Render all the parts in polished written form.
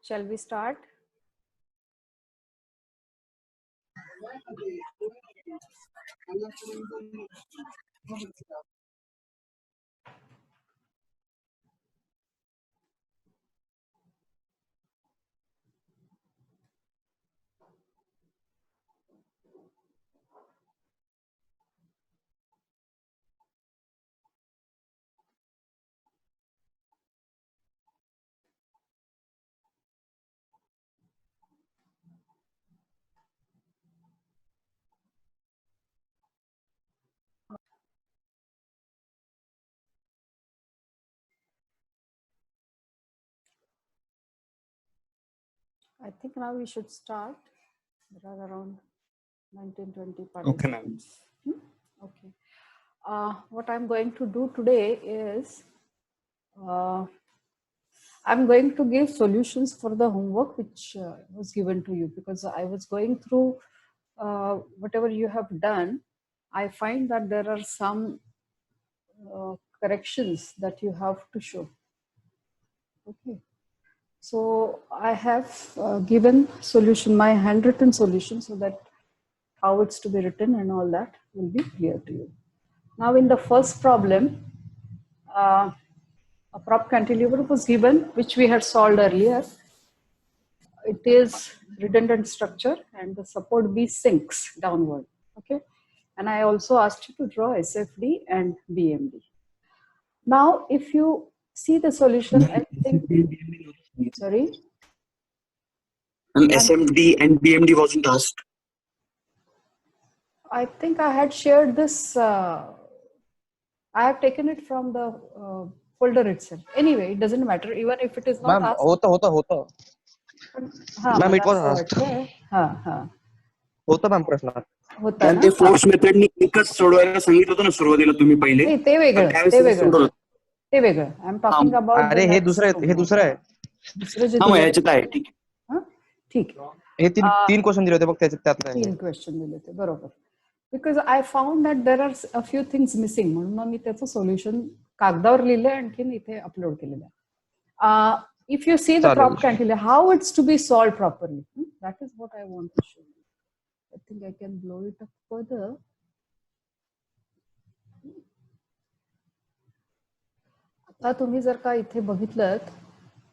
Shall we start? I think now we should start. There are around 19-20 participants. Okay. What I'm going to do today is I'm going to give solutions for the homework which was given to you, because I was going through whatever you have done. I find that there are some corrections that you have to show. Okay. So I have given solution, my handwritten solution, so that how it's to be written and all that will be clear to you. Now in the first problem, a prop cantilever was given, which we had solved earlier. It is redundant structure and the support B sinks downward. Okay. And I also asked you to draw SFD and BMD. Now, if you see the solution, I think, sorry? SMD and BMD wasn't asked. I think I had shared this. I have taken it from the folder itself. Anyway, it doesn't matter. Even if it is not asked. होता. Ma'am, it was asked. होता ma'am प्रश्न. होता ना. ते force मेथडनी एकच सोडवायला सांगितलं होतं ना सुरुवातीला तुम्ही पहिले. नाही, ते वेगळं. ते वेगळं. I am talking about. अरे हे दुसरं आहे. दुसरं जे हां, याच्यात आहे. ठीक आहे. ठीक. हे तीन क्वेश्चन दिले होते बघ त्यातलं. 3 क्वेश्चन दिले होते, बरोबर. Because I found that there are a few things missing, म्हणून मग मी त्याचं सोल्युशन कागदावर लिहिले आणखीन इथे अपलोड केलेलं आहे. If you see the prop cantilever, how it's to be solved properly, that is what I want to show you. I think I can blow it up further. आता तुम्ही जर का इथे बघितलं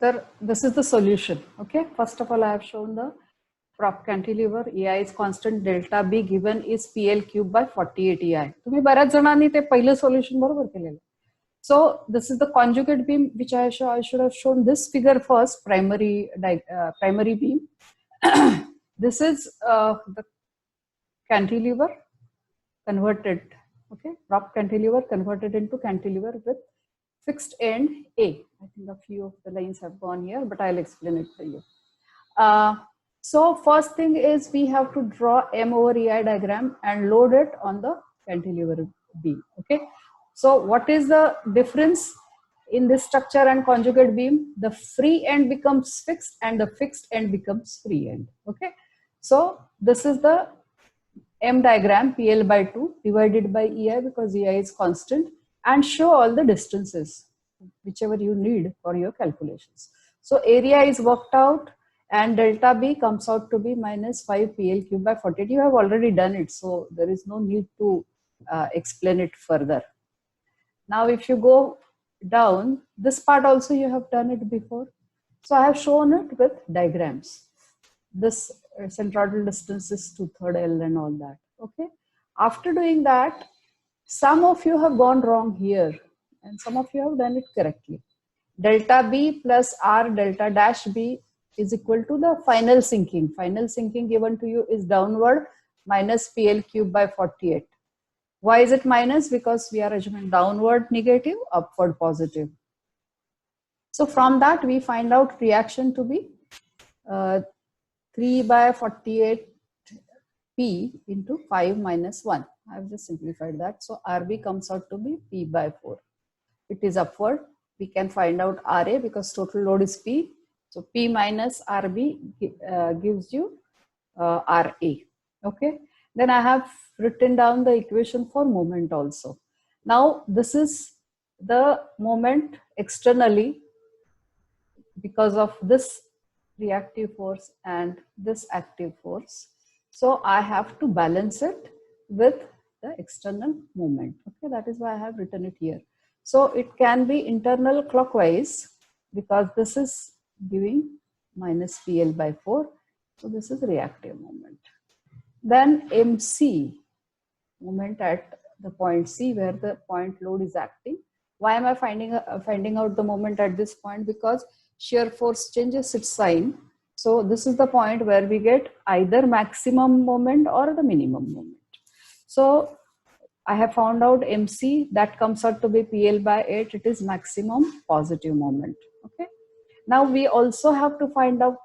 तर this is the solution. Okay, first of all I have shown the prop cantilever. EI is constant, delta B given is PL cube by 48 EI. तुम्ही बऱ्याच जणांनी ते पहिलं सोल्युशन बरोबर केलेलं. So this is the conjugate beam, which I should have shown this figure first, primary beam. This is the cantilever converted, okay, prop cantilever converted into cantilever with fixed end A. I think a few of the lines have gone here, but I'll explain it for you. So first thing is we have to draw M over EI diagram and load it on the cantilever beam. Okay. So what is the difference in this structure and conjugate beam? The free end becomes fixed and the fixed end becomes free end. Okay. So this is the M diagram, PL by 2 divided by EI, because EI is constant, and show all the distances, whichever you need for your calculations. So area is worked out and delta B comes out to be minus 5 PL cube by 48. You have already done it, so there is no need to explain it further. Now, if you go down, this part also you have done it before. So I have shown it with diagrams. This centroidal distance is 2/3 L and all that. Okay. After doing that, some of you have gone wrong here and some of you have done it correctly. Delta B plus R delta dash B is equal to the final sinking. Final sinking given to you is downward minus PL cube by 48. Why is it minus? Because we are assuming downward negative, upward positive. So from that we find out reaction to be 3 by 48 P into 5 minus 1. I have just simplified that. So RB comes out to be P by 4. It is upward. We can find out RA because total load is P. So P minus RB gives you RA. Okay. Then I have written down the equation for moment also. Now this is the moment externally because of this reactive force and this active force. So I have to balance it with the external moment. Okay, that is why I have written it here. So it can be internal clockwise because this is giving minus PL by 4. So this is reactive moment. Then MC, moment at the point C where the point load is acting. Why am I finding out the moment at this point? Because shear force changes its sign. So this is the point where we get either maximum moment or the minimum moment. So I have found out MC, that comes out to be PL by 8. It is maximum positive moment. Okay. Now we also have to find out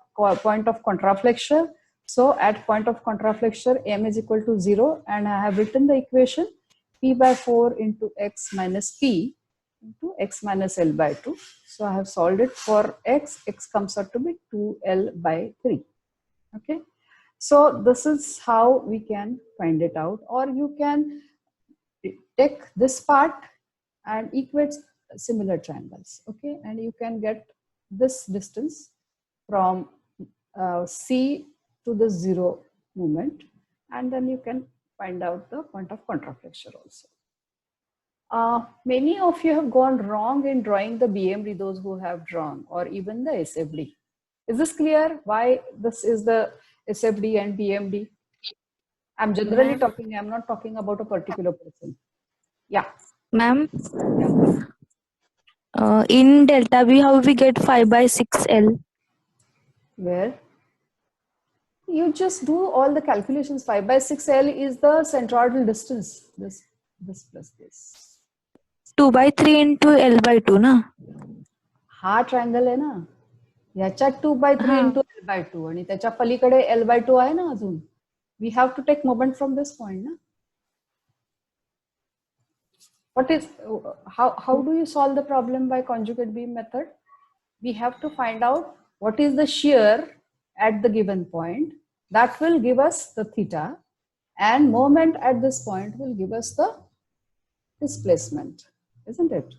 point of contraflexure. So at point of contraflexure, M is equal to 0, and I have written the equation P by 4 into X minus P into X minus L by 2. So I have solved it for X. X comes out to be 2L by 3. Okay. So this is how we can find it out, or you can take this part and equate similar triangles. Okay. And you can get this distance from C to the 0 moment, and then you can find out the point of contraflexure also. Many of you have gone wrong in drawing the BMD, those who have drawn, or even the SFD. Is this clear why this is the SFD and BMD? I'm generally talking, I'm not talking about a particular person. Yeah. Ma'am, Yeah. in delta B, how we get 5 by 6L? Where? You just do all the calculations. 5 by 6L is the centroidal distance. This plus this. 2 by 3 into L by 2, na? हा triangle आहे ना, याच्यात 2 by 3 into L by 2 आणि त्याच्या पलीकडे L by 2 आहे ना अजून. We have to take moment from this point, na? What is, how do you solve the problem by conjugate beam method? We have to find out what is the shear at the given point. That will give us the theta, and moment at this point will give us the displacement, isn't it?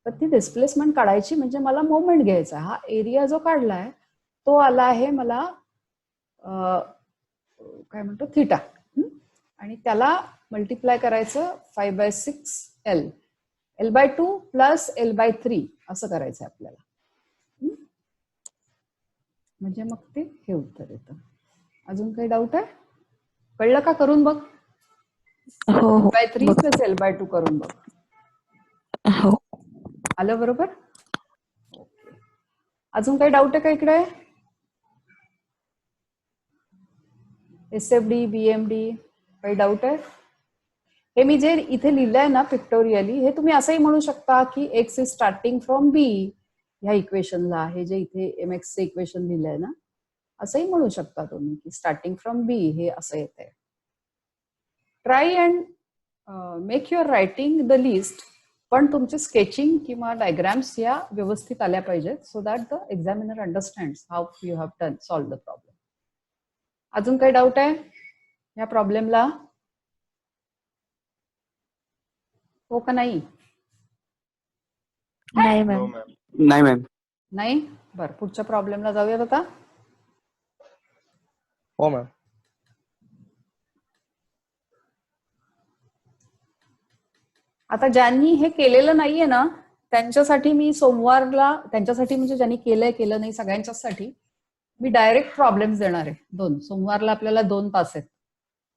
तर ती displacement काढायची म्हणजे मला moment घ्यायचा. हा area जो काढलाय तो आला आहे मला काय म्हणतो थिटा, आणि त्याला मल्टिप्लाय करायचं 5 by 6L, L by 2 plus L by 3 असं करायचं आपल्याला. म्हणजे मग ते हे उत्तर येतं. अजून काही डाऊट आहे? कळलं का? करून बघ. हो. L by 3 plus L by 2 करून बघ. हो. आलं बरोबर? ओके. अजून काही डाऊट आहे का इकडे? SFD, BMD काही डाऊट आहे? हे मी जे इथे लिहिलंय ना पिक्टोरियली, हे तुम्ही असंही म्हणू शकता की X is starting from B ह्या इक्वेशनला, हे जे इथे MX चे इक्वेशन लिहिलंय ना, असंही म्हणू शकता तुम्ही की स्टार्टिंग फ्रॉम B हे असं येतंय. Try and make your writing the list, पण तुमचे स्केचिंग किंवा डायग्राम्स या व्यवस्थित आल्या पाहिजेत, so that the examiner understands how you have done solve the problem. अजून काही डाऊट आहे या प्रॉब्लेमला? हो का नाही? नाही मॅम. नाही मॅम. नाही? बरं, पुढच्या प्रॉब्लेमला जाऊयात आता. हो मॅम. आता ज्यांनी हे केलेलं नाहीये ना त्यांच्यासाठी मी सोमवारला, त्यांच्यासाठी म्हणजे ज्यांनी केलंय केलं नाही सगळ्यांच्यासाठी मी डायरेक्ट प्रॉब्लेम्स देणार आहे. 2 सोमवारला आपल्याला 2 तास आहेत,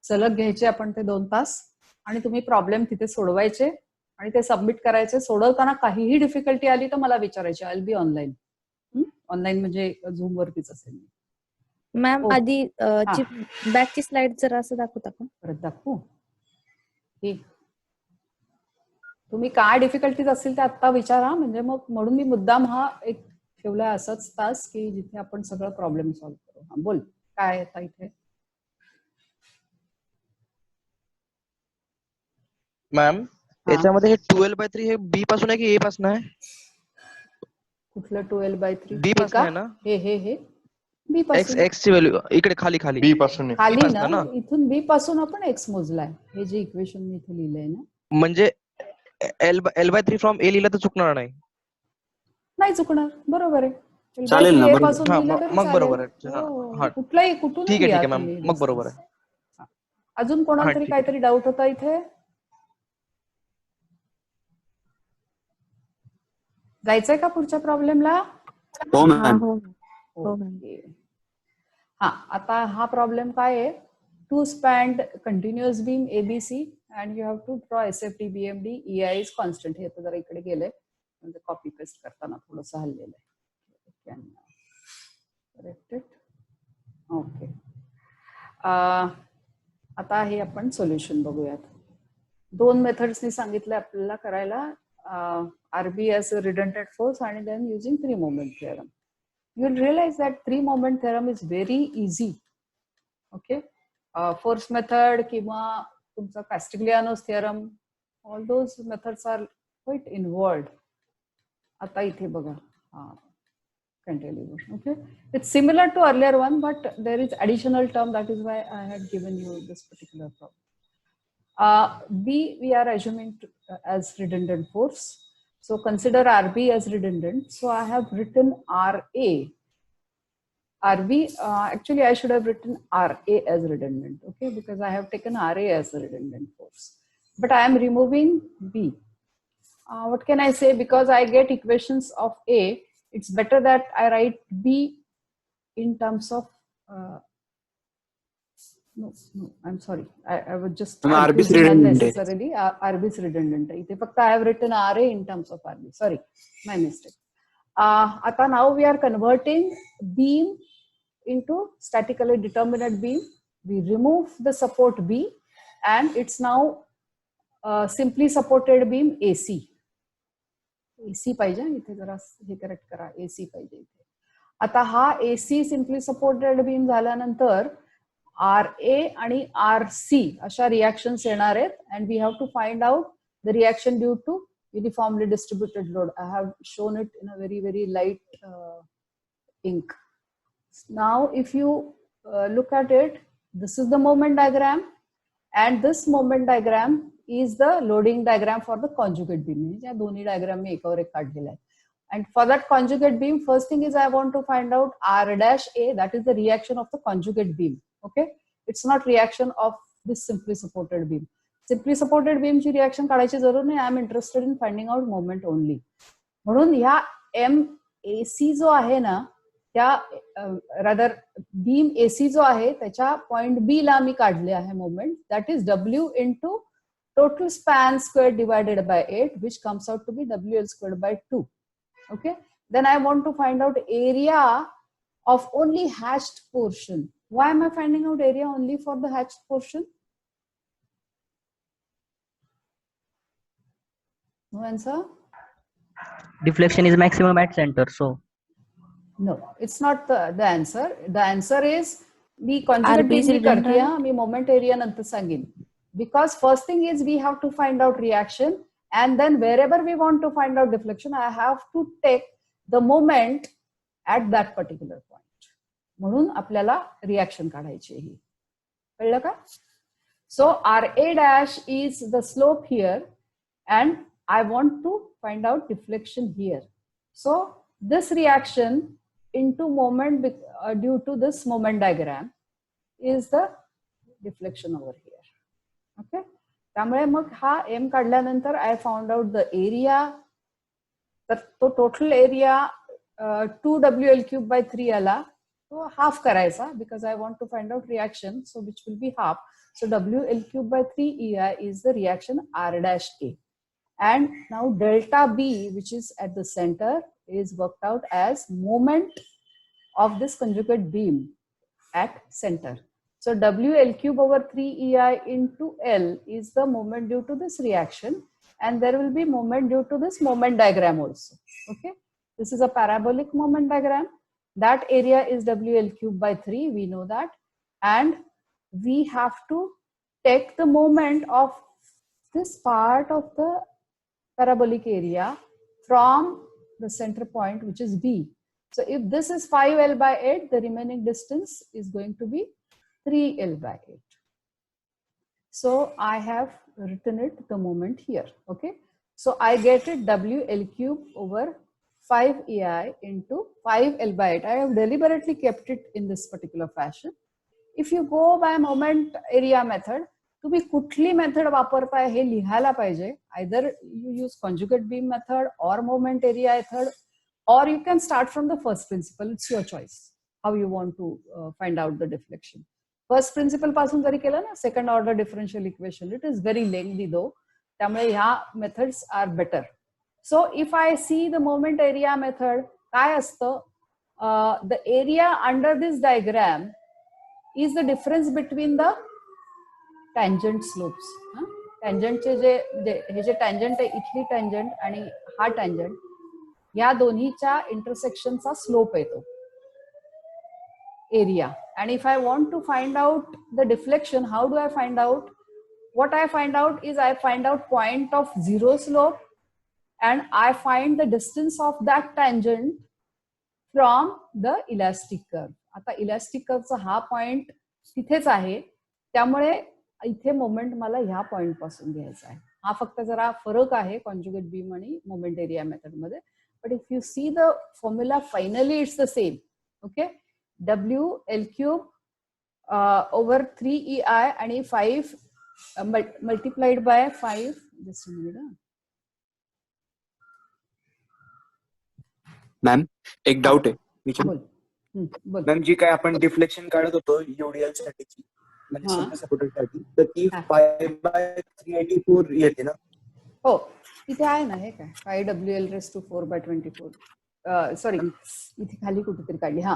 सलग घ्यायचे आपण ते 2 तास, आणि तुम्ही प्रॉब्लेम तिथे सोडवायचे आणि ते सबमिट करायचे. सोडवताना काहीही डिफिकल्टी आली तर मला विचारायची. I will be online. Online म्हणजे झूम वरतीच असेल. मॅम आधी बॅकची स्लाइड जरा असं दाखवता का? परत दाखवू? ठीक. तुम्ही काय डिफिकल्टीज असतील ते आता विचारा, म्हणजे मग म्हणून मी मुद्दाम हा एक ठेवलाय असाच तास की जिथे आपण सगळं प्रॉब्लेम सॉल्व्ह करू. हा बोल, काय आता इथे? मॅम याच्यामध्ये हे 12/3 हे बी पासून आहे की ए पासून आहे? कुठलं 12/3? बी पासून आहे ना? हे बी पासून. एक्स ची व्हॅल्यू इकडे खाली बी पासून आहे. खाली पासून ना, ना? इथून बी पासून आपण एक्स मोजलाय. हे जे इक्वेशन मी इथे लिहिलंय ना, म्हणजे L/3 फ्रॉम ए लिहिलं तर चुकणार नाही? नाही चुकणार. बरोबर आहे. चालेल ना, A बरोबर. पासून हा लिहिलं तरी मग चालेल. बरोबर आहे. हा हो, हा कुठलाही कुठूनही ठीक आहे लिहा ठीक आहे मॅम, तुम्ही मग बरोबर डिस्टन्स. आहे. अजून हा कोणाला तरी ठीक आहे. काहीतरी डाऊट होता इथे? जायचंय का पुढच्या प्रॉब्लेमला? हो हा मॅम. हो हो मॅम. ओके. हा, आता हा प्रॉब्लेम काय आहे? Two span continuous beam ABC and you have to draw SFD BMD EI is constant. हे तर जरा इकडे गेलंय म्हणजे कॉपी पेस्ट करताना थोडंसं हल्लेलं आहे. करेक्टेड. ओके. आता हे आपण सोल्युशन बघूयात. दोन मेथड्सनी सांगितलं आपल्याला करायला, RB as a redundant force आणि then using three moment theorem. You will realize that three moment theorem is very easy. Okay, force method किंवा तुमचा Castigliano's theorem, all those methods are quite involved. आता इथे बघा, cantilever. Okay, it's similar to earlier one, but there is additional term. That is why I had given you this particular problem. B we are assuming as redundant force. So consider RB as redundant. So I have written RA. RB, actually I should have written RA as redundant, okay, because I have taken RA as a redundant force. But I am removing B. What can I say? Because I get equations of A, it's better that I write B in terms of, no, I'm sorry. I was just RB is confusing redundant. unnecessarily. RB is redundant. I have written RA in terms of RB. Sorry, my mistake. Ata now we are converting beam into statically determinate beam. We remove the support B and it's now simply supported beam AC. AC पाहिजे इथे जरा हे correct करा, AC पाहिजे इथे. आता हा AC simply supported beam झाल्यानंतर RA आणि RC अशा रिएक्शन्स येणार आहेत and we have to find out the reaction due to uniformly distributed load. I have shown it in a very light ink. Now if you look at it, this is the moment diagram and this moment diagram is the loading diagram for the conjugate beam. या दोन्ही diagram मी एकावर एक काढलेला आहे. And for that conjugate beam, first thing is I want to find out R dash A, that is the reaction of the conjugate beam. Okay, it's not reaction of this simply supported beam. Simply supported beam ची reaction काढायची जरूर नाही. I am interested in finding out moment only. म्हणून ह्या MAC जो आहे ना, त्या रादर बीम AC जो आहे त्याच्या पॉइंट B ला मी काढले आहे moment, that is W into total span squared divided by 8, which comes out to be WL squared by 2. Okay, then I want to find out area of only hatched portion. Why am I finding out area only for the hatched portion? No answer? Deflection is maximum at center, so No, it's not the answer. The answer is me conjugate RB is beam redundant. करते हैं, मी moment area नंतर सांगेन. Because first thing is we have to find out reaction and then wherever we want to find out deflection, I have to take the moment at that particular point. म्हणून आपल्याला reaction काढायची आहे. कळलं का? So RA dash is the slope here and I want to find out deflection here. So this reaction into moment due to this moment diagram is the deflection over here. Okay, त्यामुळे मग हा M काढल्यानंतर I found out the area. तर तो total area 2WL cube by 3 आला, तो half करायचा because I want to find out reaction, so which will be half. So WL cube by 3 EI is the reaction R dash A. And now delta B, which is at the center, is worked out as moment of this conjugate beam at center. So WL cube over 3 EI into L is the moment due to this reaction, and there will be moment due to this moment diagram also. Okay, this is a parabolic moment diagram. That area is WL cube by 3, we know that, and we have to take the moment of this part of the parabolic area from the center point, which is B. So if this is 5L by 8, the remaining distance is going to be 3L by 8. So I have written it the moment here. Okay, so I get it WL cube over 5 EI into 5 L by 8. I have deliberately kept it in this particular fashion. If you go by moment area method, तुम्ही कुठली method वापरताय हे लिहायला पाहिजे. Either you use conjugate beam method or moment area method, or you can start from the first principle. It's your choice how you want to find out the deflection. First principle पासून जरी केलं ना, second order differential equation, it is very lengthy though. त्यामुळे ह्या methods are better. So if I see the moment area method, काय असतं? The area under this diagram is the difference between the tangent slopes. टँजंटचे जे हे जे tangent आहे, इथली टँजंट आणि हा टँजंट, या दोन्हीच्या इंटरसेक्शनचा स्लोप येतो area. And if I want to find out the deflection, how do I find out? What I find out is I find out point of zero slope and I find the distance of that tangent from the elastic curve. आता elastic कर्वचा हा point तिथेच आहे, त्यामुळे इथे moment मला ह्या point पासून घ्यायचा आहे. हा फक्त जरा फरक आहे कॉन्जुगेट बीम आणि मोमेंट एरिया मेथड मध्ये. But if you see the formula finally it's the same. Okay, W L cube over 3 EI आणि 5 multiplied by 5. Just a minute. Ma'am एक डाऊट आहे. बोल. मॅम जी काय आपण डिफ्लेक्शन काढत होतो UDL साठीची, म्हणजे हा. सिंपल सपोर्टेड साठी, तर ती हा. 5/384 येते ना? हो, इथे आहे ना हे काय 5 WL raised to 4/24. सॉरी, इथे खाली कुठेतरी काढली. हा,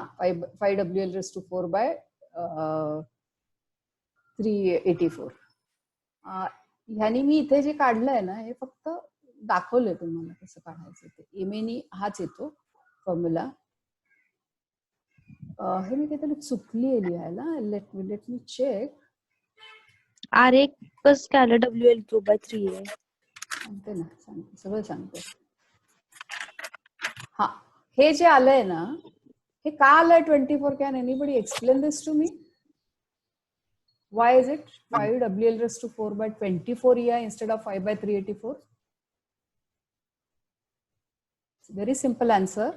5 WL raised to 4/384. ह्यानी मी इथे जे काढलंय ना, हे फक्त दाखवलंय तुम्हाला कसं काढायचं ते. एमेनी हाच येतो फॉर्म्युला. हे मी काहीतरी चुकली लिहायला. Let me check. R1 कसं काय WL क्यूब बाय 3 आहे. सांगते ना, सांगते, सगळं सांगते. हा, हे जे आलंय ना, हे का आलंय 24? Can anybody explain this to me? Why is it 5 WL raised to 4/24 EI instead of 5/384? Very simple answer.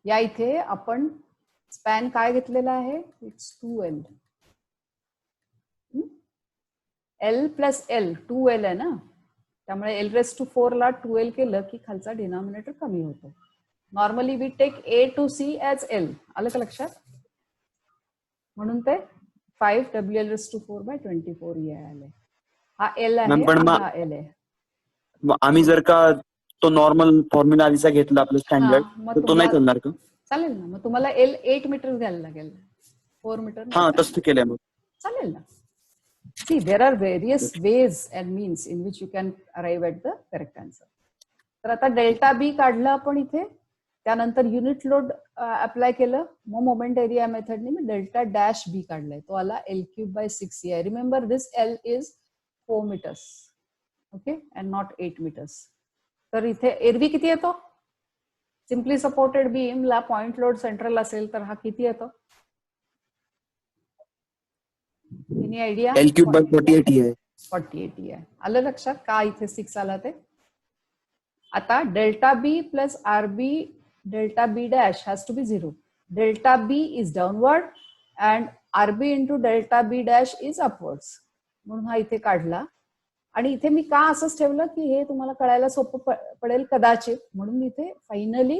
या इथे आपण स्पॅन काय घेतलेला आहे? It's 2L. L plus L 2L आहे ना, त्यामुळे L raised to 4 La 2L केलं की खालचा डिनॉमिनेटर कमी होतो. Normally we take A to C as L. आलं का लक्षात? म्हणून ते 5 WL raised to 4/24 EI आले. हा L आहे, हा L आहे. आम्ही जर का तो नॉर्मल फॉर्म्युला आधीचा घेतला आपलं स्टँडर्ड, तर तो नाही चालणार का? चालेल ना, मग तुम्हाला L 8 मीटर घ्यायला लागेल, 4 मीटर. हा, तसं केलंय मग. चालेल ना. See, there are various ways and means in which you can arrive at the correct answer. तर आता डेल्टा बी काढलं आपण इथे, त्यानंतर युनिट लोड अप्लाय केलं, मग मोमेंट एरिया मेथडने मी डेल्टा डॅश बी काढलाय. तो आला L3/6 EI. Remember this L is 4 meters. Okay, and not 8 meters. तर इथे एरवी किती येतो? सिम्पली सपोर्टेड बीम ला पॉइंट लोड सेंट्रल असेल तर हा किती येतो? Any idea? L3/48 EI. 48 EI. आलं लक्षात का इथे 6 आला ते? आता delta B plus RB delta B dash has to be 0. Delta B is downward and RB into delta B dash is upwards. म्हणून हा इथे काढला. आणि इथे मी का असंच ठेवलं की हे तुम्हाला कळायला सोपं पडेल कदाचित, म्हणून मी इथे फायनली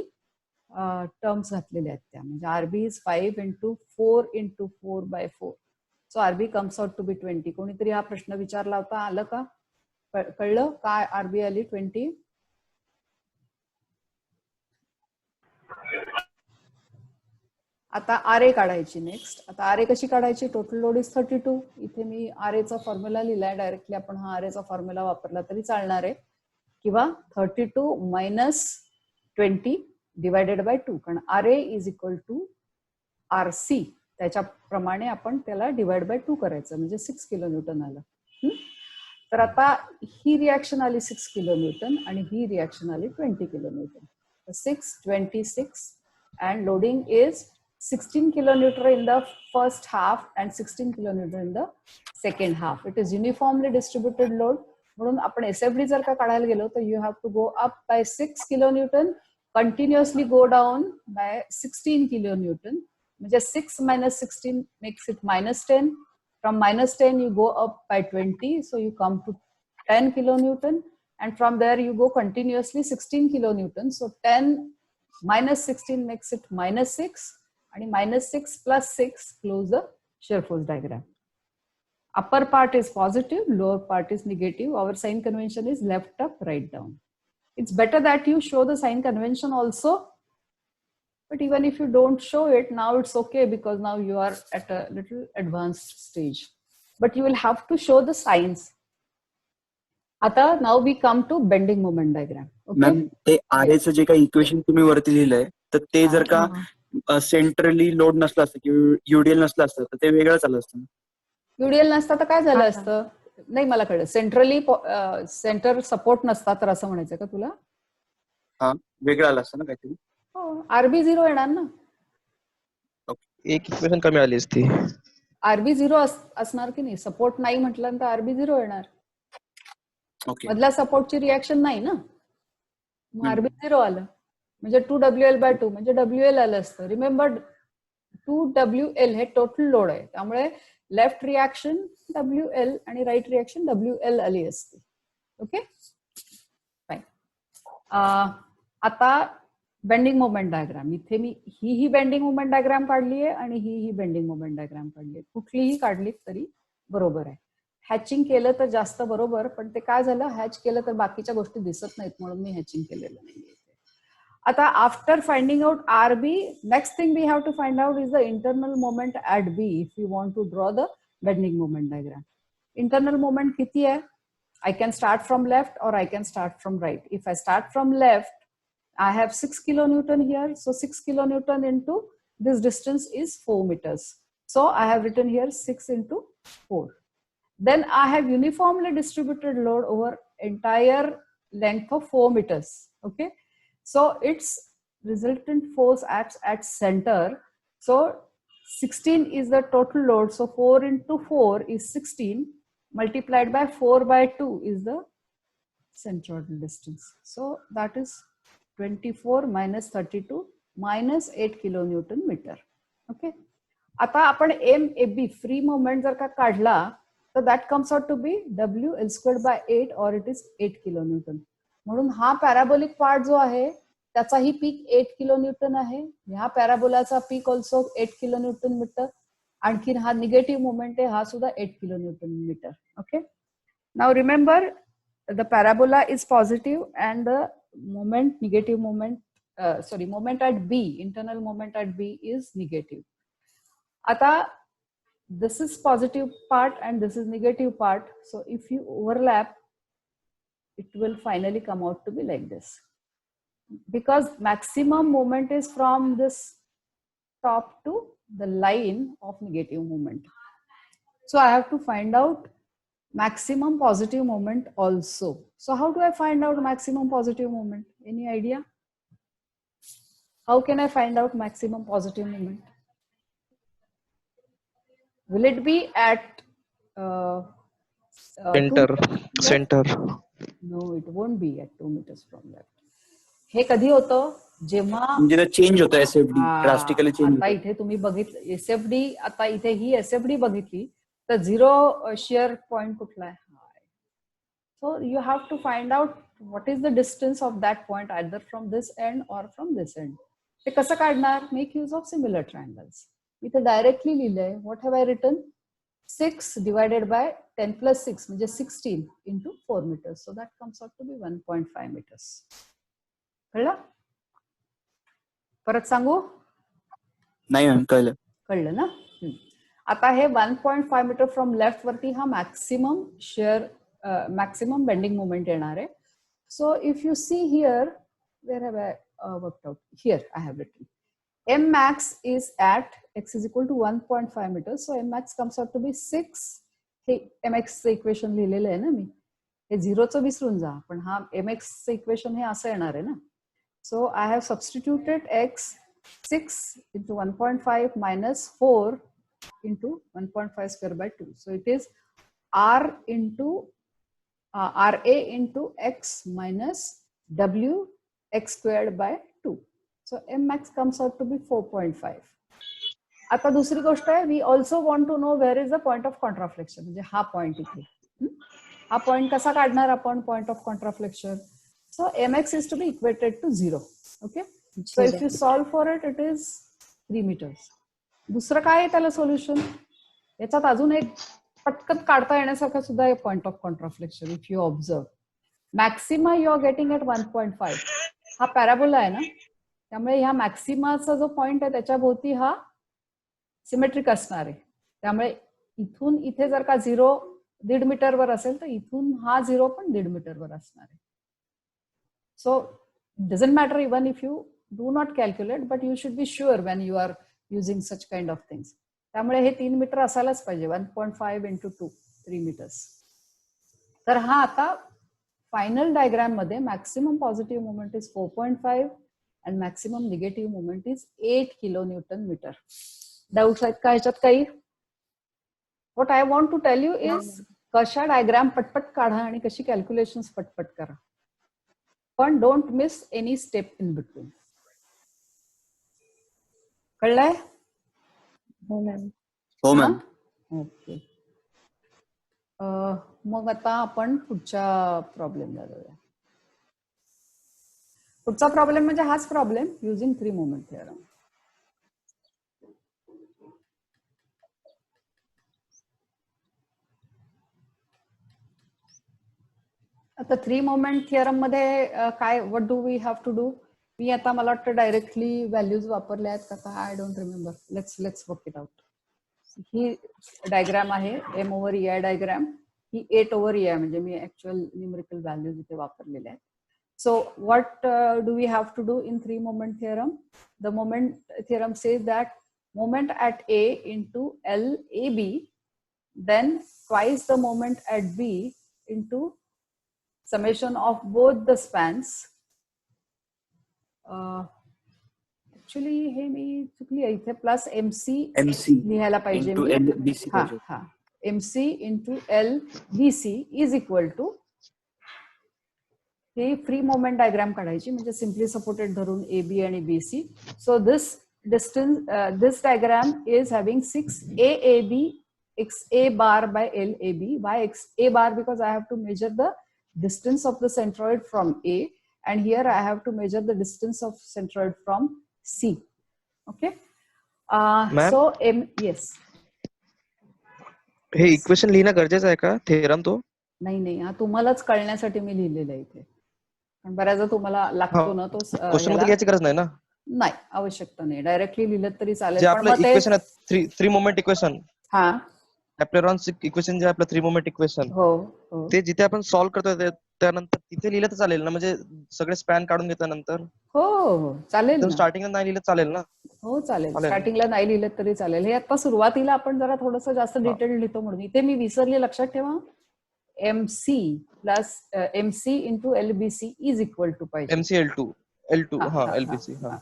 टर्म्स घातलेल्या आहेत त्या. म्हणजे RB is 5 into 4 into 4/4. So RB comes out to be 20. कोणीतरी हा प्रश्न विचारला होता, आलं का? कळलं काय RB आली 20? आता RA काढायची नेक्स्ट. आता RA कशी काढायची? Total load is 32. इथे मी RA चा फॉर्म्युला लिहिलाय. डायरेक्टली आपण हा RA चा फॉर्म्युला वापरला तरी चालणार आहे, किंवा 32 minus 20 डिवायडेड बाय 2. कारण RA is equal to RC. त्याच्याप्रमाणे आपण त्याला डिवाइड बाय 2 करायचं, म्हणजे 6 किलोन्यूटन आलं. तर आता ही रिॲक्शन आली 6 किलोन्यूटन आणि ही रिॲक्शन आली 20 kilonewton. 6, 26 and loading is 16 kilonewton in the first half and 16 kilonewton in the second half. It is uniformly distributed load. म्हणून आपण SFD जर का काढायला गेलो तर you have to go up by 6 kilonewton continuously go down by 16 kilonewton. Just 6 minus 16 makes it minus 10. From minus 10 you go up by 20, so you come to 10 kilonewton, and from there you go continuously 16 kilonewton. So 10 minus 16 makes it minus 6, and minus 6 plus 6 close the shear force diagram. Upper part is positive, lower part is negative. Our sign convention is left up, right down. It's better that you show the sign convention also, but even if you don't show it, now it's okay because now you are at a little advanced stage. But you will have to show the signs. आता now we come to bending moment diagram. Ma'am ते are एचं जे काही equation तुम्ही वरती लिहिलंय तर ते जर का सेंट्रली लोड नसलं असतं किंवा युडीएल नसलं असतं तर ते वेगळं चालू असतं. युडीएल नसता तर काय झालं असतं? नाही, मला कळलं. सेंट्रली सेंटर सपोर्ट नसता तर असं म्हणायचं का तुला? हा, वेगळं आलं असतं ना काहीतरी. हो, आरबी 0 येणार ना. एक इक्वेशन कमी आली असती. आरबी 0 असणार की नाही? सपोर्ट नाही म्हटल्यानंतर आरबी 0 येणार. ओके. मधल्या सपोर्टची रिएक्शन नाही ना, मग आरबी 0 आलं. म्हणजे 2WL/2 म्हणजे WL आलं असतं. रिमेंबर 2WL हे टोटल लोड आहे, त्यामुळे लेफ्ट रिएक्शन WL आणि राईट रिएक्शन WL आली असते. Okay, fine. आता बेंडिंग मोमेंट डायग्राम. इथे मी ही बेंडिंग मोमेंट डायग्राम काढली आहे आणि ही बेंडिंग मोमेंट डायग्राम काढली आहे. कुठलीही काढली तरी बरोबर आहे. हॅचिंग केलं तर जास्त बरोबर, पण ते काय झालं, हॅच केलं तर बाकीच्या गोष्टी दिसत नाहीत म्हणून मी हॅचिंग केलेलं नाहीये. आता after finding out RB, next thing we have to find out is the internal moment at B if you want to draw the bending moment diagram. Internal moment किती आहे? I can start from left or I can start from right. If I start from left, I have 6 kilonewton here. So 6 kilonewton into this distance is 4 meters. So I have written here 6 into 4. Then I have uniformly distributed load over entire length of 4 meters. Okay. So its resultant force acts at center. So 16 is the total load. So 4 into 4 is 16. Multiplied by 4/2 is the centroidal distance. So that is 24 minus 32 minus 8 kilonewton meter. Okay. आता आपण MAB free moment जर का काढला तर that comes out to be WL²/8 or it is 8 kilonewton. म्हणून हा parabolic part जो आहे त्याचाही पीक 8 kilonewton आहे. ह्या पॅराबोलाचा पीक ऑल्सो 8 kilonewton मीटर. आणखीन हा निगेटिव्ह मोमेंट आहे, हा सुद्धा 8 kilonewton मीटर. Okay, now remember the parabola is positive and the moment negative moment moment at B, internal moment at B is negative. आता this is positive part and this is negative part, so if you overlap it will finally come out to be like this, because maximum moment is from this top to the line of negative moment. So I have to find out maximum positive moment also. So how do I find out maximum positive moment? Any idea? How can I find out maximum positive moment? Will it be at center? No, it won't be at 2 meters from left. हे कधी होतं? जेव्हा म्हणजे change होतं SFD, drastically change. आता इथे तुम्ही बघितलं SFD, आता इथे ही एसएफडी बघितली तर 0 शिअर पॉइंट कुठला आहे? So you have to find out what is the distance of that point either from this end or from this end. ते कसं काढणार? Make use of similar triangles. इथे डायरेक्टली लिहिलंय. What have I written? 6 divided by 10 plus 6 म्हणजे 16 into 4 meters. So that comes out to be 1.5 meters. कळलं? परत सांगू? नाही मॅम, कळलं ना? आता हे 1.5 मीटर फ्रॉम लेफ्ट वरती हा maximum shear maximum bending moment येणार आहे. So if you see here, where have I worked out? Here I have written M max is at x is equal to 1.5 meters. So M max comes out to be 6. हे mx चं equation लिहिलेलं आहे ना मी. हे 0चं विसरून जा, पण हा mx चं इक्वेशन हे असं येणार आहे ना. So I have substituted x 6 into 1.5 minus 4 into 1.5 square by 2. So it is R into RA into x minus W x squared by 2. So M max comes out to be 4.5. आता दुसरी गोष्ट आहे, we also want to know where is the point of contraflexure, म्हणजे हा point इथे. हा point कसा काढणार आपण point of contraflexure? So mx is to be equated to 0. Okay, so if you solve for it, it is 3 meters. दुसरं काय आहे त्याला सोल्युशन? याच्यात अजून एक पटकन काढता येण्यासारखं सुद्धा आहे point of contraflexure. If you observe, maxima you are getting at 1.5. हा पॅराबोला आहे ना, त्यामुळे ह्या मॅक्सिमाचा जो पॉइंट आहे त्याच्या भोवती हा सिमेट्रिक असणार आहे. त्यामुळे इथून इथे जर का 0 1.5 मीटरवर असेल तर इथून हा 0 पण 1.5 मीटरवर असणार आहे. So doesn't matter even if you do not calculate, but you should be sure when you are using such kind of things. त्यामुळे हे 3 मीटर असायलाच पाहिजे. 1.5 into 2, 3 meters. तर हा आता फायनल डायग्राम मध्ये maximum positive movement is 4.5 and maximum negative movement is 8 kilonewton meter. Doubts आहेत का ह्याच्यात काही? What I want to tell you is कशा डायग्राम पटपट काढा आणि कशी कॅल्क्युलेशन्स पटपट करा, पण don't miss any step in between. कळलंय? हो मॅम. हो मॅम. ओके, मग आता आपण पुढच्या प्रॉब्लेमला जाऊया. पुढचा प्रॉब्लेम म्हणजे हाच प्रॉब्लेम युझिंग 3 मोमेंट थिअरम. आता 3 मोमेंट थिअरम मध्ये काय what do we have to do? मी आता मला वाटतं डायरेक्टली व्हॅल्यूज वापरल्या आहेत का काय, I don't remember. Let's work it out. ही डायग्राम आहे एम ओव्हर EI डायग्राम. ही 8 ओव्हर EI म्हणजे मी ऍक्च्युअल न्यूमेरिकल व्हॅल्यूज इथे वापरलेल्या आहेत. So what do we have to do in 3 moment theorem? The moment theorem says that moment at A into L AB, then twice the moment at B into summation of both the spans. Actually हे मी चुकली इथे plus MC लिहायला पाहिजे मी. LBC पाहिजे. हा, MC into LBC is equal to he free moment diagram काढायची, म्हणजे simply supported धरून AB आणि BC. So this distance, this diagram is having 6 AAB XA bar by LAB. Why XA bar? Because I have to measure the distance of the centroid from A, and here I have to measure the distance of centroid from C. Okay. So yes. Hey equation लिहिणं गरजेचं आहे का theorem तो? नाही, हा तुम्हालाच कळण्यासाठी मी लिहिलेलं आहे इथे. पण बऱ्याचदा तुम्हाला लागतो ना तो. क्वेश्चन मध्ये घ्यायची गरज नाही ना? नाही, आवश्यकता नाही. डायरेक्टली लिहिलं तरी चालेल. जे आपलं इक्वेशन आहे 3 मोमेंट इक्वेशन, हा लॅप्लेरॉन्स इक्वेशन जे आपलं 3 मोमेंट इक्वेशन, हो ते जिथे आपण सॉल्व्ह करतोय त्यानंतर तिथे लिहिलं तर चालेल ना? म्हणजे सगळे स्पॅन काढून घेतल्यानंतर हो चालेल ना. स्टार्टिंगला नाही लिहिलं चालेल ना? हो चालेल, स्टार्टिंगला नाही लिहिलं तरी चालेल. हे आता सुरुवातीला आपण जरा थोडंसं जास्त डिटेल लिहितो म्हणून. इथे मी विसरले, लक्षात ठेवा. MC plus MC into LBC is equal to पाहिजे. MC L2 हा LBC. हा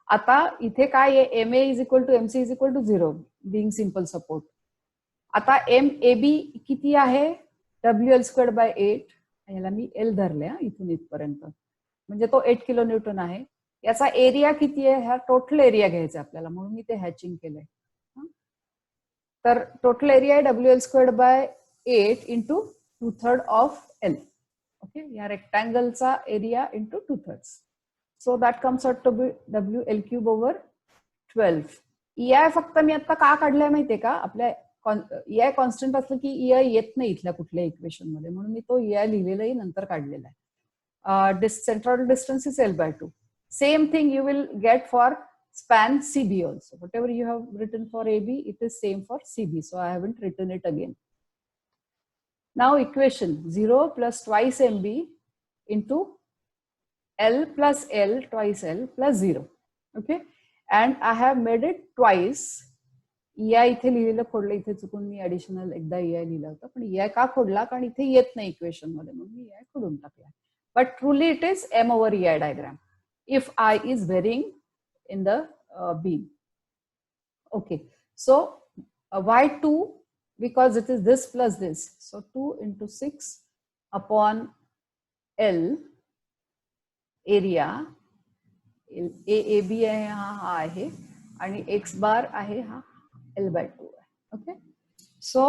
आता इथे काय आहे? MA is equal to MC is equal to 0 being simple support. आता MAB किती आहे? WL² by 8. याला मी L धरले इथून इथपर्यंत, म्हणजे तो 8 किलो न्यूटन आहे. याचा एरिया किती आहे? हा टोटल एरिया घ्यायचा आपल्याला, म्हणून मी ते हॅचिंग केलंय. तर टोटल एरिया आहे WL² by 8 into 2/3 of L. Okay, या रेक्टँगलचा area into 2/3. So that comes out to be WL³ over 12. EI फक्त मी आता का काढलंय माहितीये का? आपल्या EI कॉन्स्टंट असलं की EI येत नाही इथल्या कुठल्या इक्वेशन मध्ये, म्हणून मी तो EI लिहिलेलाही नंतर काढलेला आहे. Centroidal distance is L/2. Same thing you will get for span CB also. Whatever you have written for AB, it is same for CB. So I haven't written it again. Now equation 0 plus twice MB into L plus L twice L plus 0. Okay. And I have made it twice. EI इथे लिहिलेलं खोडलं, इथे चुकून मी additional एकदा EI लिहिला होता, पण EI का खोडला? कारण इथे येत नाही इक्वेशन मध्ये, म्हणून मी EI खोडून टाकला. But truly it is M over EI diagram if I is varying in the beam. Okay, so why 2? Because it is this plus this. So 2 into 6 upon L area A B आहे हा आहे आणि x बार आहे हा L/2 आहे. Okay, so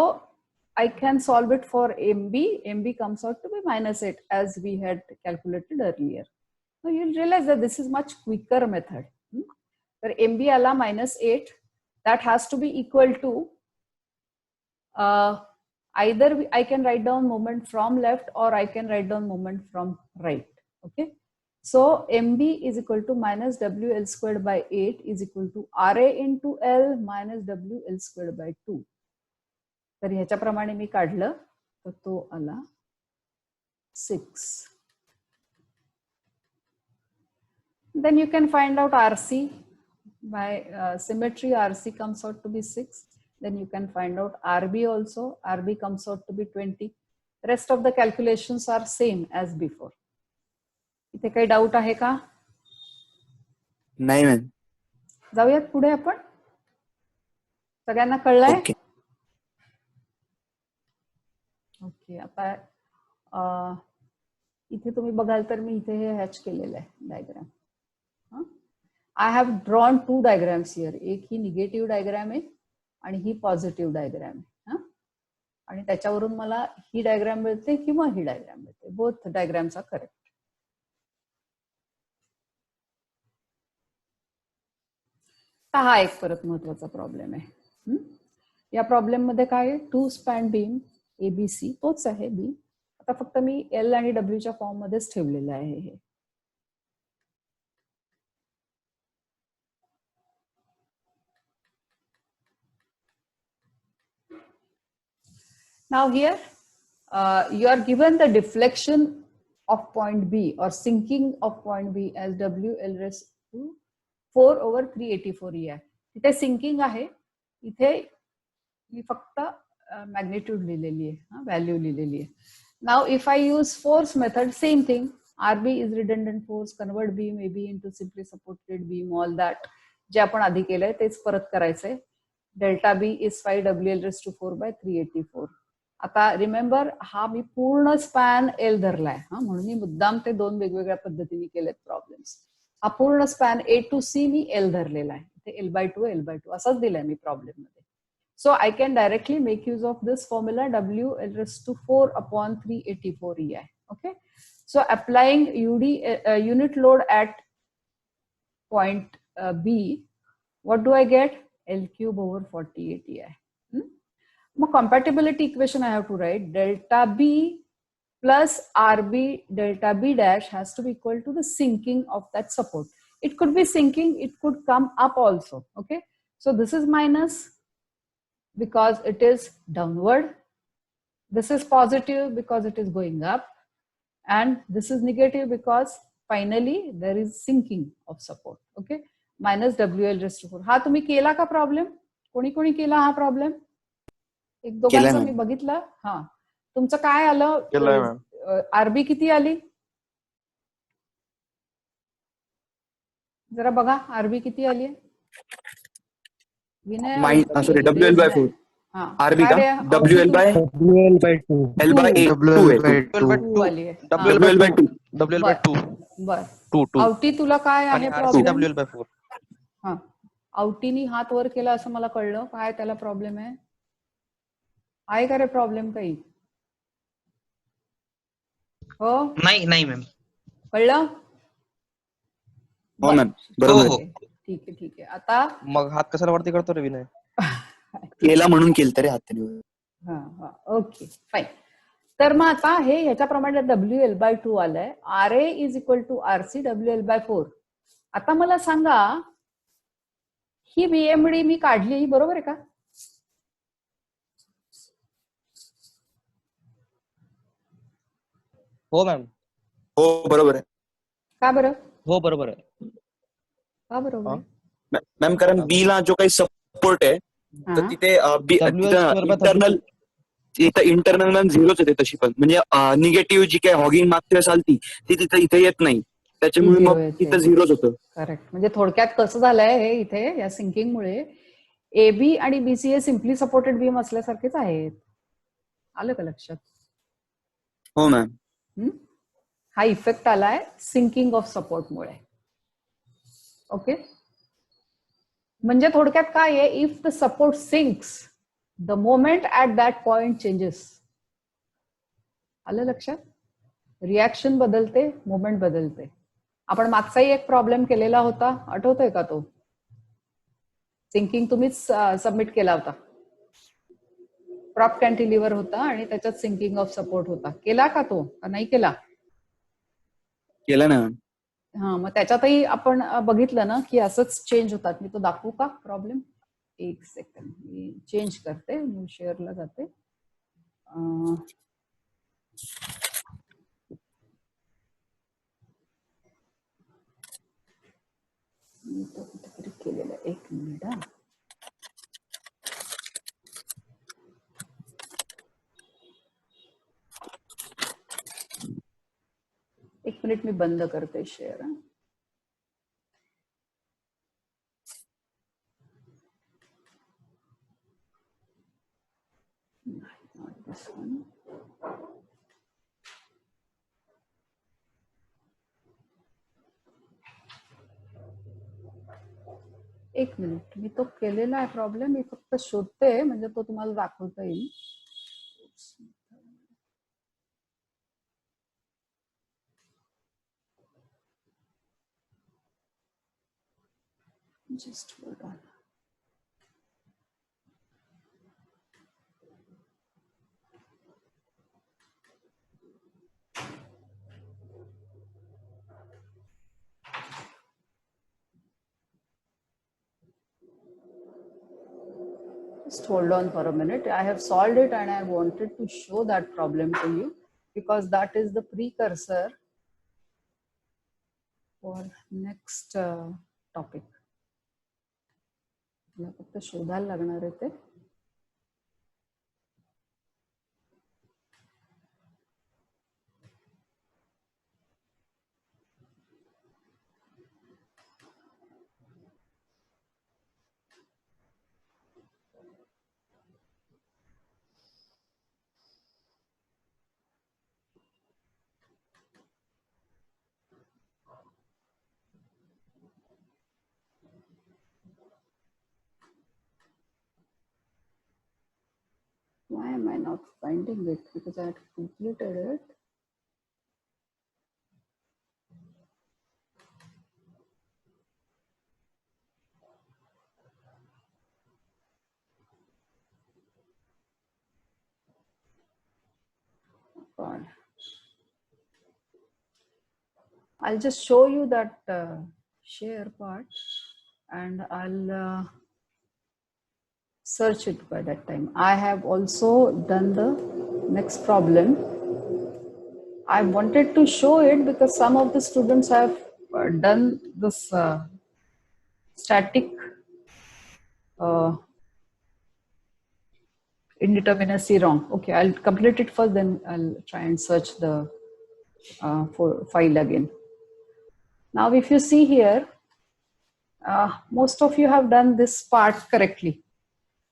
I can solve it for MB. MB comes out to be -8 as we had calculated earlier. So you'll realize that this is much quicker method. तर MB आला -8. That has to be equal to either I can write down moment from left or I can write down moment from right. Okay. So MB is equal to -WL squared by 8 is equal to RA into L minus WL squared by 2. तर ह्याच्याप्रमाणे मी काढलं तर तो आला 6. Then you can find out RC by symmetry. RC comes out to be 6. Then you can find out RB also. RB comes out to be 20. Rest of the calculations are same as before. इथे काही doubt आहे का? नाही ma'am. जाऊयात पुढे आपण. सगळ्यांना कळलंय? Okay. Okay, आता इथे तुम्ही बघाल तर मी इथे हे हॅच केलेलं आहे diagram. I have drawn 2 diagrams here. एक ही निगेटिव्ह डायग्राम आहे आणि ही पॉझिटिव्ह डायग्राम आहे. आणि त्याच्यावरून मला ही डायग्राम मिळते किंवा ही डायग्राम मिळते. Both diagrams are correct. हा एक परत महत्वाचा प्रॉब्लेम आहे. या प्रॉब्लेम मध्ये काय आहे, 2 स्पॅन बीम ABC तोच आहे बी. आता फक्त मी L आणि W च्या फॉर्म मध्येच ठेवलेलं आहे हे. Now here you are given the deflection of point B or sinking of point B as WL raised to 4 over 384 EI. इथे सिंकिंग आहे, इथे मी फक्त मॅग्निट्यूड लिहिलेली आहे, व्हॅल्यू लिहिलेली आहे. Now if I use force method, same thing. RB is redundant force, convert beam AB into simply supported beam, all that जे आपण आधी केलंय तेच परत करायचंय. Delta B is 5 WL raised to 4 by 384. आता रिमेंबर हा मी पूर्ण स्पॅन L धरलाय, म्हणून मी मुद्दाम ते 2 वेगवेगळ्या पद्धतीने केलेत प्रॉब्लेम्स. हा पूर्ण span A to C me L धरलेला आहे. ते L/2 असाच दिलाय मी प्रॉब्लेम मध्ये. So I can directly make use of this formula WL raised to 4 upon 384 EI. Okay. So applying unit load at point B, what do I get? L cube over 48 EI. Mug compatibility equation I have to write delta B plus RB delta B dash has to be equal to the sinking of that support. It could be sinking, it could come up also. Okay. So this is minus because it is downward. This is positive because it is going up. And this is negative because finally there is sinking of support. Okay. Minus WL raised to 4. हा तुम्ही केला का problem? कोणी कोणी केला हा problem? एक दोघांचा मी बघितला. हा, तुमचं काय आलं? आरबी किती आली? जरा बघा, आरबी किती आली? विनय, सॉरी, WL/4. आरबी का? WL/2. WL/2 आली आहे. WL/2 बर. 2 आवटी तुला काय आहे प्रॉब्लेम? WL/4. हा, आवटीनी हात वर केला असं मला कळलं. काय त्याला प्रॉब्लेम आहे? आहे का रे प्रॉब्लेम काही? हो, नाही मॅम. कळलं? हो मॅम, बरोबर. ठीक आहे. आता मग हात कशाला वरती करतो रे विनय? केला म्हणून केलं तरी हात. Okay, fine. तर मग आता हे ह्याच्याप्रमाणे WL/2 आलंय. RA is equal to RC WL/4. आता मला सांगा, ही BMD मी काढली, ही बरोबर आहे का? हो मॅम. हो बरोबर आहे. का बरं? हो बरोबर आहे. का बरोबर? मॅम, कारण बी ला जो काही सपोर्ट आहे तर तिथे इंटरनल मॅम 0च येते तशी पण. म्हणजे निगेटिव्ह जी काही हॉगिंग मागते असाल ती तिथे इथे येत नाही. त्याच्यामुळे मग तिथं 0च होतं. करेक्ट. म्हणजे थोडक्यात कसं झालंय हे, इथे या सिंकिंगमुळे AB आणि BC हे सिम्पली सपोर्टेड बीम असल्यासारखेच आहेत. आलं का लक्षात? हो मॅम. हा इफेक्ट आलाय सिंकिंग ऑफ सपोर्टमुळे. ओके, म्हणजे थोडक्यात काय आहे, if the support sinks the moment at that point changes. आलं लक्षात? रिॲक्शन बदलते, मोमेंट बदलते. आपण मागचाही एक प्रॉब्लेम केलेला होता, आठवतोय का तो? सिंकिंग तुम्हीच सबमिट केला होता. प्रॉप कॅन्टिलिव्हर होता आणि त्याच्यात सिंकिंग ऑफ सपोर्ट होता. केला का तो, का नाही केला? केलं ना. हा, मग त्याच्यातही आपण बघितलं ना की असंच चेंज होतात. मी तो दाखवू का प्रॉब्लेम? एक सेकंड, मी चेंज करते, मी शेअरला जाते. मी तो कुठेतरी केलेलं, एक मिनिट. हा, एक मिनिट, मी बंद करते शेअर. Not this one. एक मिनिट, मी तो केलेला आहे प्रॉब्लेम, मी फक्त शोधते म्हणजे तो तुम्हाला दाखवता येईल. Just hold on. Just hold on for a minute. I have solved it and I wanted to show that problem to you because that is the precursor for next topic. मला फक्त शोधायला लागणार आहे ते. Why am I not finding it? Because I had completed it. God. I'll just show you that share part and I'll search it by that time. I have also done the next problem. I wanted to show it because some of the students have done this static indeterminacy wrong. Okay, I'll complete it first, then I'll try and search the file again. Now, if you see here, most of you have done this part correctly.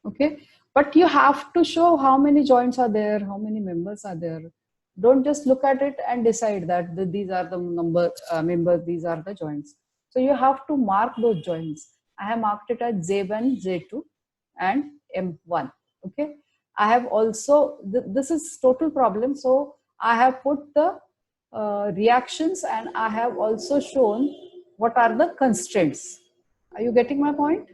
Okay, but you have to show how many joints are there, how many members are there. Don't just look at it and decide that these are the members, these are the joints. So you have to mark those joints. I have marked it as J1, J2 and M1. Okay, I have also, this is total problem. So I have put the reactions and I have also shown what are the constraints. Are you getting my point?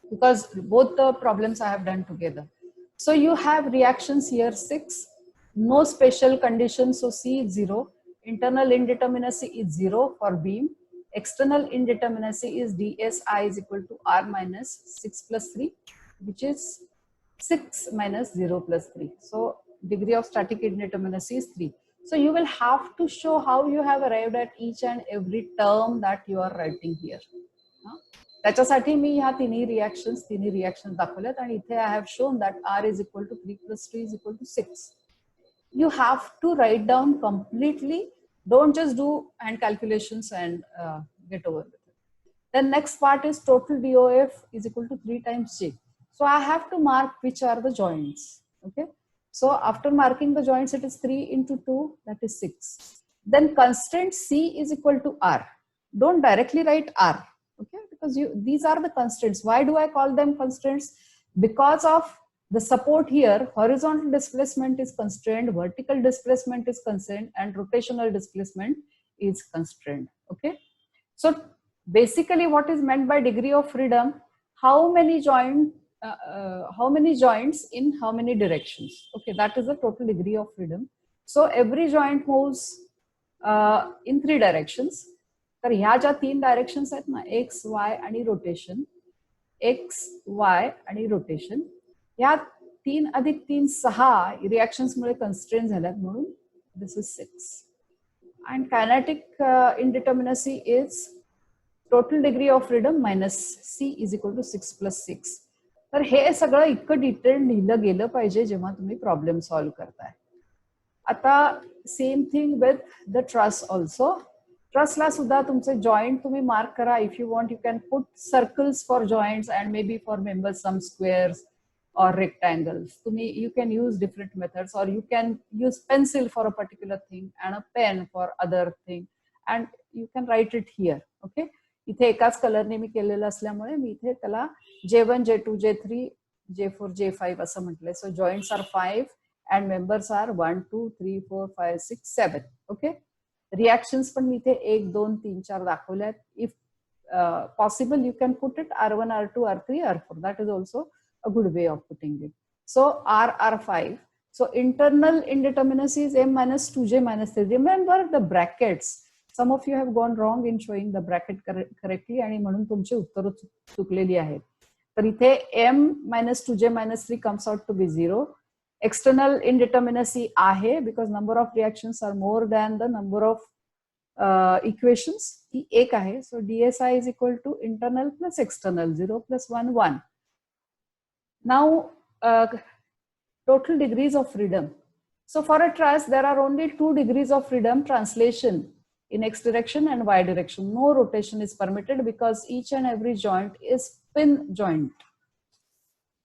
Because both the problems I have done together. So you have reactions here 6, no special conditions, so C is 0, internal indeterminacy is 0 for beam, external indeterminacy is dSi is equal to R minus 6 plus 3, which is 6 minus 0 plus 3. So degree of static indeterminacy is 3. So you will have to show how you have arrived at each and every term that you are writing here. त्याच्यासाठी मी ह्या तिन्ही reactions दाखवल्यात आणि इथे I have shown that R is equal to 3 plus 3 is equal to 6. You have to write down completely. Don't just do hand calculations and get over with it. The next part is total DOF is equal to 3 times J. So I have to mark which are the joints. Okay. So after marking the joints, it is 3 into 2, that is 6. Then constraint C is equal to R. don't directly write R, okay? Because these are the constraints. Why do I call them constraints? Because of the support here, horizontal displacement is constrained, vertical displacement is constrained, and rotational displacement is constrained, okay? So basically what is meant by degree of freedom, how many joints in how many directions, okay? That is the total degree of freedom. So every joint moves in 3 directions. तर ह्या ज्या 3 directions आहेत ना, x वाय आणि rotation, x वाय आणि rotation, या 3 अधिक 3 6 रिएक्शन्समुळे कन्स्ट्रेन झाल्यात, म्हणून this is 6. And kinetic indeterminacy is total degree of freedom minus C is equal to 6 plus 6. तर हे सगळं इतकं डिटेल लिहिलं गेलं पाहिजे जेव्हा तुम्ही प्रॉब्लेम सॉल्व्ह करताय. आता same thing with the truss also. ट्रसला सुद्धा तुमचे जॉईंट तुम्ही मार्क करा. If you want you can put circles for joints and maybe for members some squares or rectangles. You can use different methods, or you can use pencil for a particular thing and a pen for other thing, and you can write it here. Okay, इथे एकाच कलरने मी केलेलं असल्यामुळे मी इथे त्याला J1, J2, J3, J4, J5 असं म्हटलंय. सो joints are 5 and members are 1, 2, 3, 4, 5, 6, 7. Okay, reactions पण मी इथे 1, 2, 3, 4 दाखवल्यात. If possible you can put it R1, R2, R3, R4. That is also a good way of putting it. So R5. So internal indeterminacy is M minus 2J minus 3. Remember the brackets. Some of you have gone wrong in showing the bracket correctly आणि म्हणून तुमची उत्तरं चुकलेली आहेत. तर इथे M minus 2J minus 3 comes out to be 0. External indeterminacy आहे because number of reactions are more than the number of equations. ही 1 आहे. So DSI is equal to internal plus external. 0 plus 1, 1. Now, total degrees of freedom. So for a truss, there are only 2 degrees of freedom, translation in x direction and y direction. No rotation is permitted because each and every joint is pin joint.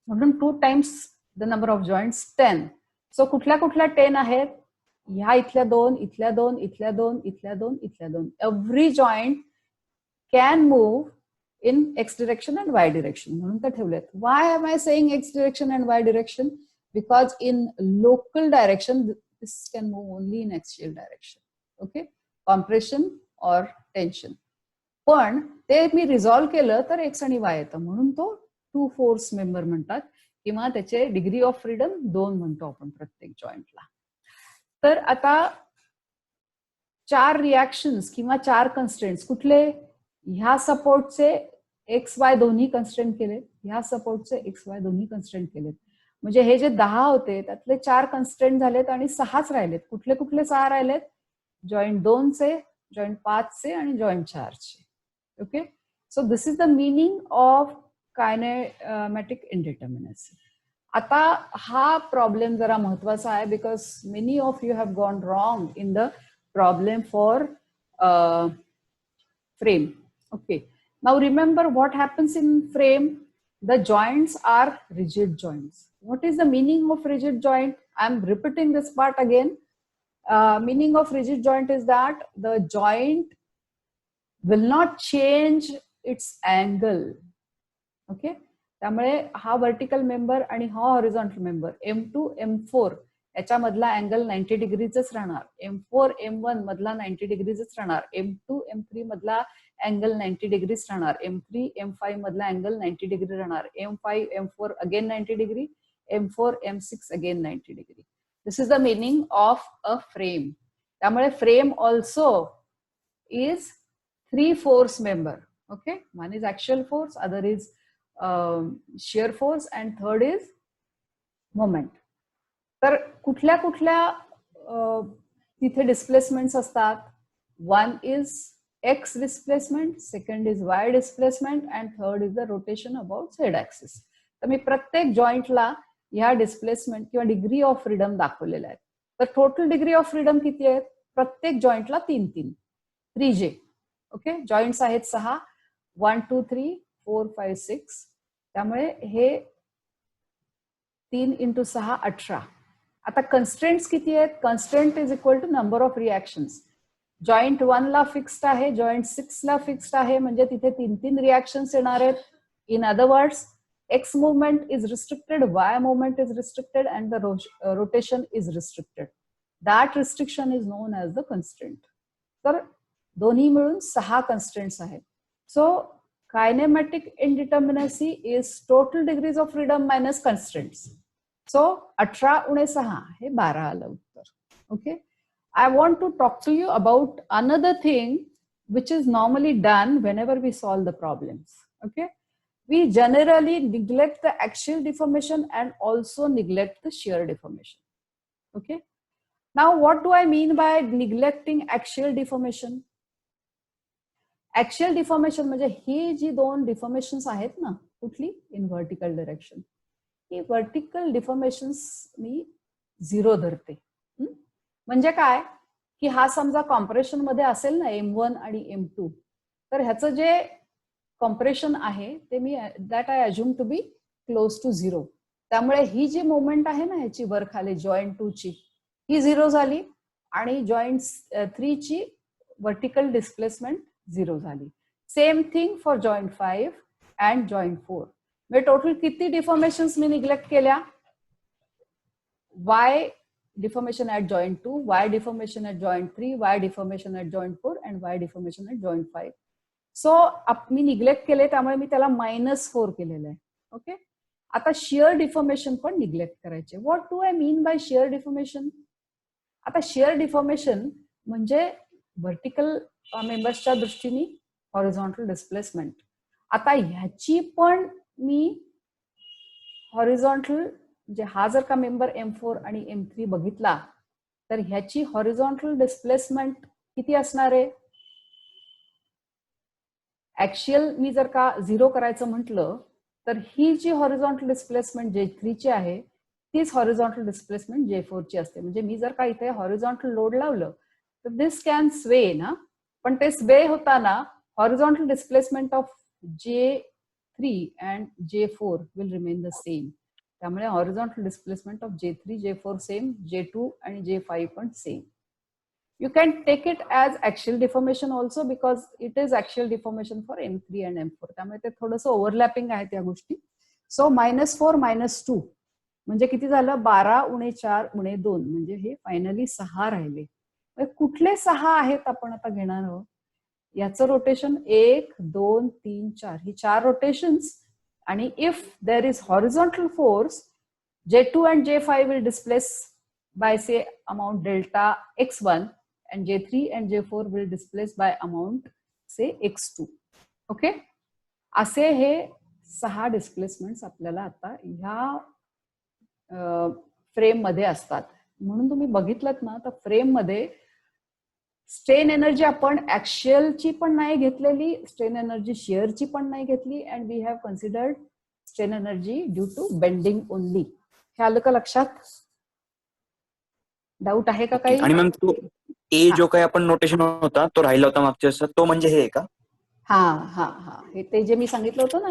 2 times the number of joints, 10. So कुठल्या 10 आहेत? ह्या इथल्या 2, इथल्या 2, इथल्या 2, इथल्या 2, इथल्या 2. Every joint can move in x direction and y direction. म्हणून ते ठेवलेत. Why am I saying x direction and y direction? Because in local direction, this can move only in axial direction. Okay, compression or tension. पण ते मी resolve केलं तर x आणि y येतं, म्हणून तो 2 फोर्स मेंबर म्हणतात, किंवा त्याचे डिग्री ऑफ फ्रीडम 2 म्हणतो आपण प्रत्येक जॉईंटला. तर आता 4 रिॲक्शन्स किंवा 4 कन्स्ट्रेंट्स कुठले? ह्या सपोर्टचे एक्स वाय दोन्ही कन्स्ट्रेंट केलेत, ह्या सपोर्टचे एक्स वाय दोन्ही कन्स्ट्रेंट केलेत. म्हणजे हे जे 10 होते त्यातले 4 कन्स्ट्रेंट झालेत आणि 6च राहिलेत. कुठले 6 राहिलेत? जॉईंट 2 चे, जॉईंट 5 चे आणि जॉईंट 4 चे. Okay, so this is the meaning of kinematic indeterminacy. आता हा प्रॉब्लेम जरा महत्वाचा आहे because many of you have gone wrong in the problem for frame. Okay, now remember what happens in frame. The joints are rigid joints. What is the meaning of rigid joint? I'm repeating this part again. Meaning of rigid joint is that the joint will not change its angle. Okay, त्यामुळे हा vertical member आणि हा horizontal member M2 M4 याच्यामधला angle 90 डिग्रीच राहणार. M4 M1 मधला 90 डिग्रीच राहणार. M2 M3 मधला अँगल 90 डिग्रीज राहणार. M3 M5 मधला अँगल 90 डिग्री राहणार. M5 M4 again 90 degree. M4 M6 again 90 degree. This is the meaning of a frame. त्यामुळे frame also is 3 force member. Okay, one is actual force, other is shear force, and third is moment. तर कुठल्या तिथे displacements असतात. One is x displacement, second is y displacement, and third is the rotation about z axis. तर मी प्रत्येक जॉईंटला ह्या displacement किंवा degree of freedom दाखवलेल्या आहेत. तर टोटल डिग्री ऑफ फ्रीडम किती आहेत? प्रत्येक जॉईंटला 3 3J. ओके, जॉईंट्स आहेत 6, 1, 2, 3, 4, 5, 6. त्यामुळे हे 3 × 6 18. आता कन्स्ट्रेंट्स किती आहेत? Constraint is equal to number of reactions. Joint 1 ला फिक्स्ड आहे, जॉईंट 6 ला फिक्स्ड आहे, म्हणजे तिथे 3 रिॲक्शन्स येणार आहेत. In other words, X movement is restricted, Y movement is restricted, and the rotation is restricted. That restriction is known as the constraint. तर दोन्ही मिळून 6 constraints आहेत. So kinematic indeterminacy is total degrees of freedom minus constraints. So 18 उणे 6 हे 12 आलं उत्तर. Okay. I want to talk to you about another thing which is normally done whenever we solve the problems. Okay. We generally neglect the axial deformation and also neglect the shear deformation. Okay. Now, what do I mean by neglecting axial deformation? Axial deformation म्हणजे ही जी दोन डिफॉर्मेशन्स आहेत ना, कुठली इन vertical direction, ही vertical डिफॉर्मेशन्स मी 0 धरते. म्हणजे काय की हा समजा कॉम्प्रेशन मध्ये असेल ना M1 आणि M2, तर ह्याचं जे कॉम्प्रेशन आहे ते मी that I assume to be close to 0. त्यामुळे ही जी मोमेंट आहे ना ह्याची वर खाली जॉईंट 2 ची, ही 0 झाली आणि जॉईंट 3 ची व्हर्टिकल डिस्प्लेसमेंट 0 झाली. Same thing for joint 5 and joint 4. म्हणजे टोटल किती डिफॉर्मेशन्स मी निग्लेक्ट केल्या? Y deformation at joint 2, Y deformation at joint 3, Y deformation at joint 4, and Y deformation at joint 5. So me neglect केले त्यामुळे मी त्याला -4 केलेलं आहे. ओके. आता शिअर डिफॉर्मेशन पण निग्लेक्ट करायचे. What do I mean by shear deformation? आता shear deformation म्हणजे व्हर्टिकल मेंबर्सच्या दृष्टीने हॉरिझॉन्टल डिस्प्लेसमेंट. आता ह्याची पण मी हॉरिझॉन्टल, म्हणजे हा जर का मेंबर M4 आणि M3 बघितला तर ह्याची हॉरिझॉन्टल डिस्प्लेसमेंट किती असणार आहे? ऍक्शियल मी जर का 0 करायचं म्हटलं तर ही जी हॉरिझॉन्टल डिस्प्लेसमेंट J3 ची आहे तीच हॉरिझॉन्टल डिस्प्लेसमेंट J4 ची असते. म्हणजे मी जर का इथे हॉरिझॉन्टल लोड लावलं तर दिस कॅन स्वे ना, पण ते स्वे होताना horizontal displacement of J3 and J4 will remain the same. त्यामुळे horizontal displacement of J3, J4 same, J2 आणि J5 पण same. You can take it as axial deformation also because it is axial deformation for M3 and M4. त्यामुळे ते थोडंसं overlapping आहे त्या गोष्टी. सो -4 -2 म्हणजे किती झालं? 12 उणे 4 उणे 2 म्हणजे हे फायनली 6 राहिले. कुठले 6 आहेत आपण आता घेणार आहोत? याचं रोटेशन 1, 2, 3, 4 ही 4 रोटेशन्स. आणि if there is horizontal force, J2 and J5 will displace by say amount delta x1 and J3 and J4 will displace by amount say x2. Okay. असे हे 6 डिस्प्लेसमेंट्स आपल्याला आता ह्या फ्रेम मध्ये असतात. म्हणून तुम्ही बघितलं ना तर फ्रेम मध्ये स्ट्रेन एनर्जी आपण ऍक्शियलची पण नाही घेतलेली, स्ट्रेन एनर्जी शिअरची पण नाही घेतली, and we have considered strain energy due to bending only. हे आलं का लक्षात? डाऊट आहे का काही? आणि मग तो ए जो काही आपण नोटेशन होता तो राहिला होता मागच्या वेळेस, तो म्हणजे हे का? हा हा हा, हे ते जे मी सांगितलं होतं ना